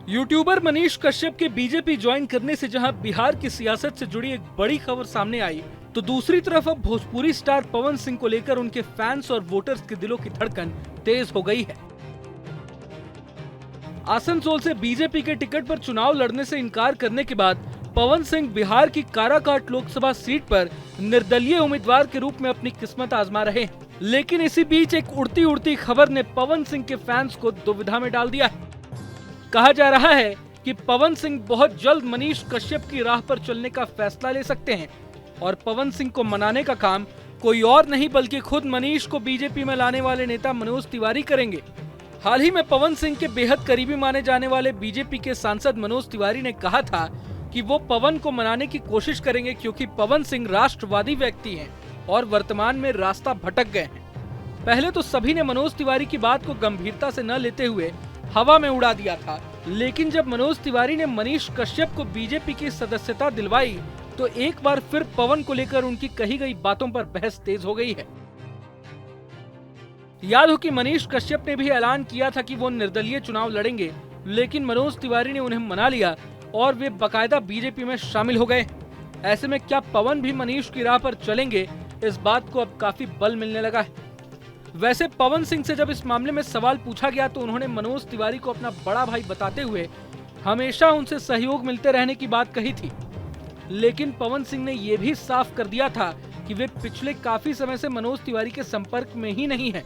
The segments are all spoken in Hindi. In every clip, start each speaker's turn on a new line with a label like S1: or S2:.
S1: यूट्यूबर मनीष कश्यप के बीजेपी ज्वाइन करने से जहां बिहार की सियासत से जुड़ी एक बड़ी खबर सामने आई, तो दूसरी तरफ अब भोजपुरी स्टार पवन सिंह को लेकर उनके फैंस और वोटर्स के दिलों की धड़कन तेज हो गई है। आसनसोल से बीजेपी के टिकट पर चुनाव लड़ने से इनकार करने के बाद पवन सिंह बिहार की काराकाट लोकसभा सीट पर निर्दलीय उम्मीदवार के रूप में अपनी किस्मत आजमा रहे हैं। लेकिन इसी बीच एक उड़ती उड़ती खबर ने पवन सिंह के फैंस को दुविधा में डाल दिया है। कहा जा रहा है कि पवन सिंह बहुत जल्द मनीष कश्यप की राह पर चलने का फैसला ले सकते हैं और पवन सिंह को मनाने का काम कोई और नहीं बल्कि खुद मनीष को बीजेपी में लाने वाले नेता मनोज तिवारी करेंगे। हाल ही में पवन सिंह के बेहद करीबी माने जाने वाले बीजेपी के सांसद मनोज तिवारी ने कहा था कि वो पवन को मनाने की कोशिश करेंगे क्योंकि पवन सिंह राष्ट्रवादी व्यक्ति हैं और वर्तमान में रास्ता भटक गए हैं। पहले तो सभी ने मनोज तिवारी की बात को गंभीरता से न लेते हुए हवा में उड़ा दिया था, लेकिन जब मनोज तिवारी ने मनीष कश्यप को बीजेपी की सदस्यता दिलवाई तो एक बार फिर पवन को लेकर उनकी कही गई बातों पर बहस तेज हो गई है। याद हो कि मनीष कश्यप ने भी ऐलान किया था कि वो निर्दलीय चुनाव लड़ेंगे, लेकिन मनोज तिवारी ने उन्हें मना लिया और वे बाकायदा बीजेपी में शामिल हो गए। ऐसे में क्या पवन भी मनीष की राह पर चलेंगे, इस बात को अब काफी बल मिलने लगा है। वैसे पवन सिंह से जब इस मामले में सवाल पूछा गया तो उन्होंने मनोज तिवारी को अपना बड़ा भाई बताते हुए हमेशा उनसे सहयोग मिलते रहने की बात कही थी। लेकिन पवन सिंह ने यह भी साफ कर दिया था कि वे पिछले काफी समय से मनोज तिवारी के संपर्क में ही नहीं हैं।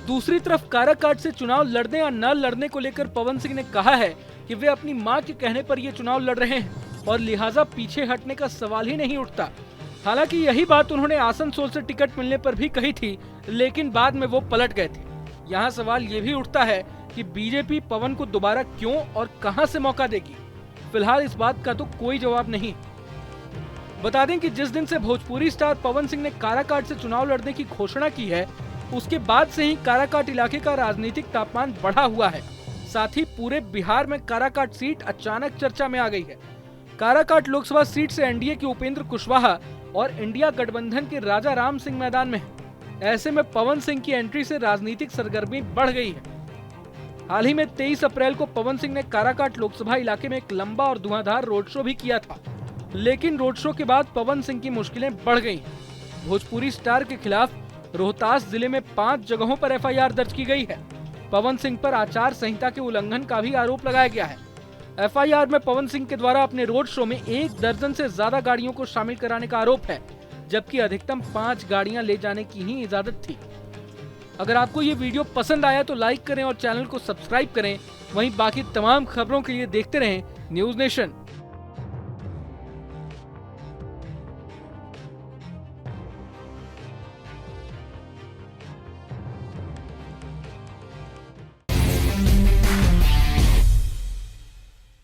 S1: दूसरी तरफ काराकाट से चुनाव लड़ने या न लड़ने को लेकर पवन सिंह ने कहा है कि वे अपनी मां के कहने पर ये चुनाव लड़ रहे हैं और लिहाजा पीछे हटने का सवाल ही नहीं उठता। हालांकि यही बात उन्होंने आसनसोल से टिकट मिलने पर भी कही थी, लेकिन बाद में वो पलट गए थे। यहाँ सवाल ये भी उठता है कि बीजेपी पवन को दोबारा क्यों और कहां से मौका देगी। फिलहाल इस बात का तो कोई जवाब नहीं। बता दें कि जिस दिन से भोजपुरी स्टार पवन सिंह ने काराकाट से चुनाव लड़ने की घोषणा की है, उसके बाद से ही काराकाट इलाके का राजनीतिक तापमान बढ़ा हुआ है। साथ ही पूरे बिहार में काराकाट सीट अचानक चर्चा में आ गई है। काराकाट लोकसभा सीट से एनडीए के उपेंद्र कुशवाहा और इंडिया गठबंधन के राजा राम सिंह मैदान में है। ऐसे में पवन सिंह की एंट्री से राजनीतिक सरगर्मी बढ़ गई है। हाल ही में 23 अप्रैल को पवन सिंह ने काराकाट लोकसभा इलाके में एक लंबा और धुआंधार रोड शो भी किया था, लेकिन रोड शो के बाद पवन सिंह की मुश्किलें बढ़ गई। भोजपुरी स्टार के खिलाफ रोहतास जिले में 5 जगहों पर एफआईआर दर्ज की गई है। पवन सिंह पर आचार संहिता के उल्लंघन का भी आरोप लगाया गया है। एफआईआर में पवन सिंह के द्वारा अपने रोड शो में 1 दर्जन से ज्यादा गाड़ियों को शामिल कराने का आरोप है, जबकि अधिकतम 5 गाड़ियां ले जाने की ही इजाजत थी। अगर आपको ये वीडियो पसंद आया तो लाइक करें और चैनल को सब्सक्राइब करें। वहीं बाकी तमाम खबरों के लिए देखते रहें न्यूज़ नेशन।